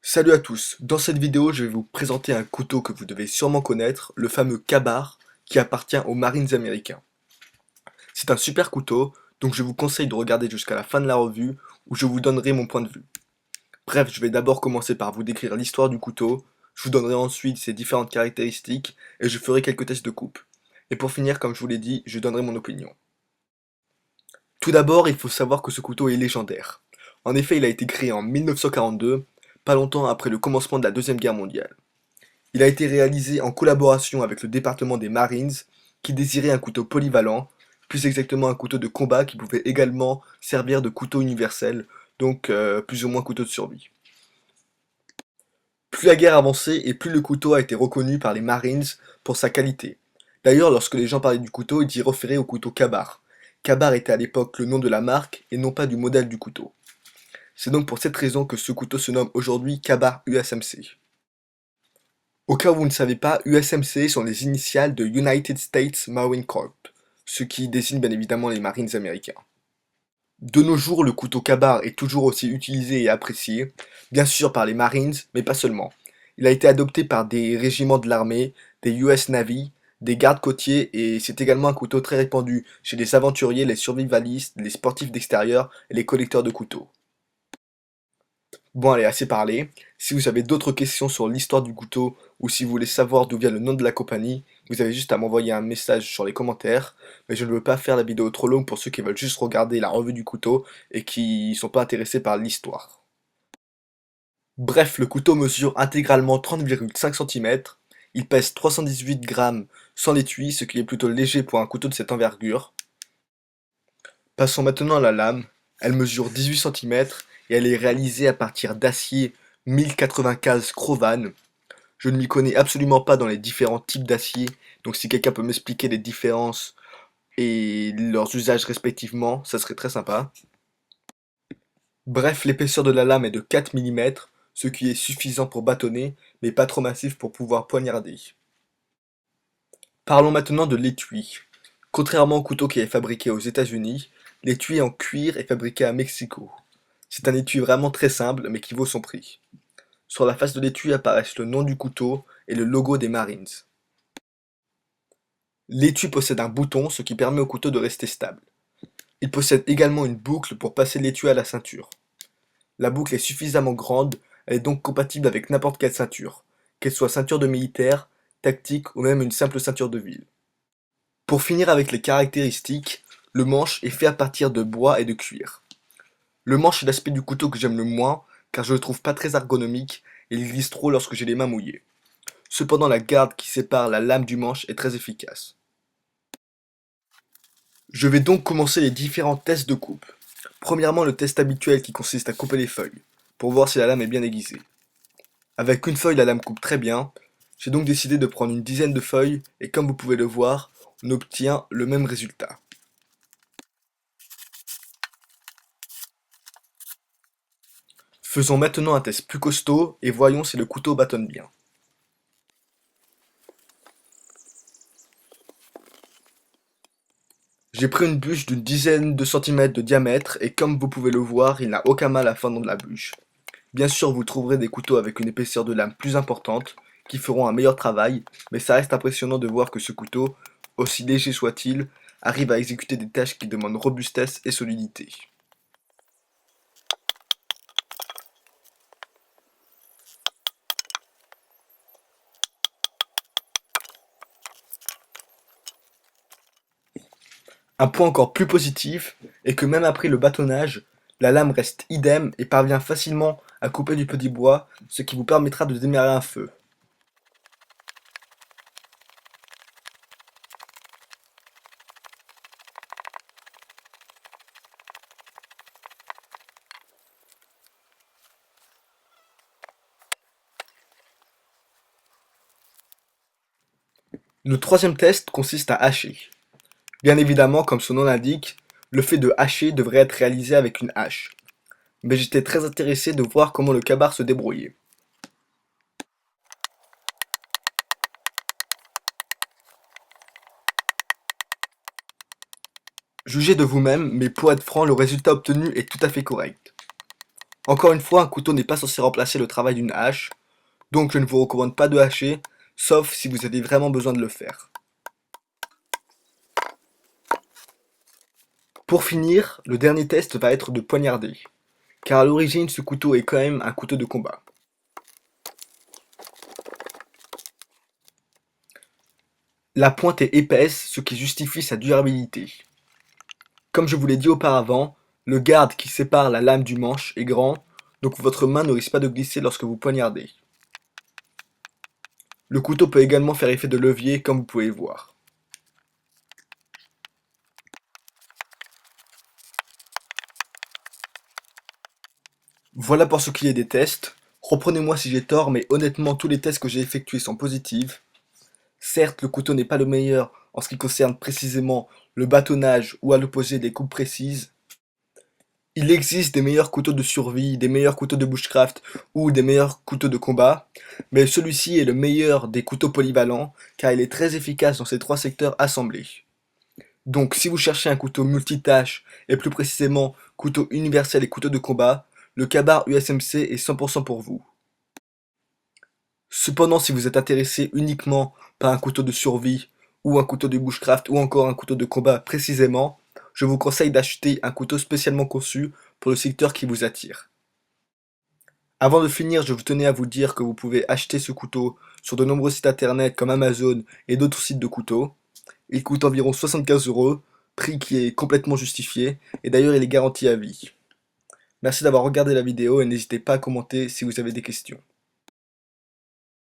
Salut à tous, dans cette vidéo je vais vous présenter un couteau que vous devez sûrement connaître, le fameux Ka-Bar, qui appartient aux Marines américains. C'est un super couteau, donc je vous conseille de regarder jusqu'à la fin de la revue, où je vous donnerai mon point de vue. Bref, je vais d'abord commencer par vous décrire l'histoire du couteau, je vous donnerai ensuite ses différentes caractéristiques, et je ferai quelques tests de coupe. Et pour finir, comme je vous l'ai dit, je donnerai mon opinion. Tout d'abord, il faut savoir que ce couteau est légendaire. En effet, il a été créé en 1942, pas longtemps après le commencement de la Deuxième Guerre mondiale. Il a été réalisé en collaboration avec le département des Marines, qui désirait un couteau polyvalent, plus exactement un couteau de combat qui pouvait également servir de couteau universel, donc plus ou moins couteau de survie. Plus la guerre avançait et plus le couteau a été reconnu par les Marines pour sa qualité. D'ailleurs, lorsque les gens parlaient du couteau, ils y référaient au couteau Ka-Bar. Ka-Bar était à l'époque le nom de la marque et non pas du modèle du couteau. C'est donc pour cette raison que ce couteau se nomme aujourd'hui Ka-Bar USMC. Au cas où vous ne savez pas, USMC sont les initiales de United States Marine Corps, ce qui désigne bien évidemment les Marines américains. De nos jours, le couteau Ka-Bar est toujours aussi utilisé et apprécié, bien sûr par les Marines, mais pas seulement. Il a été adopté par des régiments de l'armée, des US Navy, des gardes côtiers et c'est également un couteau très répandu chez les aventuriers, les survivalistes, les sportifs d'extérieur et les collecteurs de couteaux. Bon allez, assez parlé. Si vous avez d'autres questions sur l'histoire du couteau ou si vous voulez savoir d'où vient le nom de la compagnie, vous avez juste à m'envoyer un message sur les commentaires. Mais je ne veux pas faire la vidéo trop longue pour ceux qui veulent juste regarder la revue du couteau et qui sont pas intéressés par l'histoire. Bref, le couteau mesure intégralement 30,5 cm. Il pèse 318 grammes sans l'étui, ce qui est plutôt léger pour un couteau de cette envergure. Passons maintenant à la lame. Elle mesure 18 cm et elle est réalisée à partir d'acier 1095 Crowvan. Je ne m'y connais absolument pas dans les différents types d'acier, donc si quelqu'un peut m'expliquer les différences et leurs usages respectivement, ça serait très sympa. Bref, l'épaisseur de la lame est de 4 mm, ce qui est suffisant pour bâtonner, mais pas trop massif pour pouvoir poignarder. Parlons maintenant de l'étui. Contrairement au couteau qui est fabriqué aux États-Unis, l'étui en cuir est fabriqué à Mexico. C'est un étui vraiment très simple, mais qui vaut son prix. Sur la face de l'étui apparaissent le nom du couteau et le logo des Marines. L'étui possède un bouton, ce qui permet au couteau de rester stable. Il possède également une boucle pour passer l'étui à la ceinture. La boucle est suffisamment grande, elle est donc compatible avec n'importe quelle ceinture, qu'elle soit ceinture de militaire, tactique ou même une simple ceinture de ville. Pour finir avec les caractéristiques, le manche est fait à partir de bois et de cuir. Le manche est l'aspect du couteau que j'aime le moins, car je le trouve pas très ergonomique et il glisse trop lorsque j'ai les mains mouillées. Cependant la garde qui sépare la lame du manche est très efficace. Je vais donc commencer les différents tests de coupe. Premièrement le test habituel qui consiste à couper les feuilles, pour voir si la lame est bien aiguisée. Avec une feuille la lame coupe très bien, j'ai donc décidé de prendre une dizaine de feuilles et comme vous pouvez le voir, on obtient le même résultat. Faisons maintenant un test plus costaud et voyons si le couteau bâtonne bien. J'ai pris une bûche d'une dizaine de centimètres de diamètre et comme vous pouvez le voir, il n'a aucun mal à fendre la bûche. Bien sûr, vous trouverez des couteaux avec une épaisseur de lame plus importante qui feront un meilleur travail, mais ça reste impressionnant de voir que ce couteau, aussi léger soit-il, arrive à exécuter des tâches qui demandent robustesse et solidité. Un point encore plus positif est que même après le bâtonnage, la lame reste idem et parvient facilement à couper du petit bois, ce qui vous permettra de démarrer un feu. Le troisième test consiste à hacher. Bien évidemment, comme son nom l'indique, le fait de hacher devrait être réalisé avec une hache. Mais j'étais très intéressé de voir comment le Ka-Bar se débrouillait. Jugez de vous-même, mais pour être franc, le résultat obtenu est tout à fait correct. Encore une fois, un couteau n'est pas censé remplacer le travail d'une hache, donc je ne vous recommande pas de hacher, sauf si vous avez vraiment besoin de le faire. Pour finir, le dernier test va être de poignarder, car à l'origine ce couteau est quand même un couteau de combat. La pointe est épaisse, ce qui justifie sa durabilité. Comme je vous l'ai dit auparavant, le garde qui sépare la lame du manche est grand, donc votre main ne risque pas de glisser lorsque vous poignardez. Le couteau peut également faire effet de levier comme vous pouvez voir. Voilà pour ce qui est des tests. Reprenez-moi si j'ai tort, mais honnêtement tous les tests que j'ai effectués sont positifs. Certes, le couteau n'est pas le meilleur en ce qui concerne précisément le bâtonnage ou à l'opposé des coupes précises. Il existe des meilleurs couteaux de survie, des meilleurs couteaux de bushcraft ou des meilleurs couteaux de combat, mais celui-ci est le meilleur des couteaux polyvalents car il est très efficace dans ces trois secteurs assemblés. Donc si vous cherchez un couteau multitâche et plus précisément couteau universel et couteau de combat, le Ka-Bar USMC est 100% pour vous. Cependant, si vous êtes intéressé uniquement par un couteau de survie ou un couteau de bushcraft ou encore un couteau de combat précisément, je vous conseille d'acheter un couteau spécialement conçu pour le secteur qui vous attire. Avant de finir, je tenais à vous dire que vous pouvez acheter ce couteau sur de nombreux sites internet comme Amazon et d'autres sites de couteaux. Il coûte environ 75 €, prix qui est complètement justifié, et d'ailleurs il est garanti à vie. Merci d'avoir regardé la vidéo et n'hésitez pas à commenter si vous avez des questions.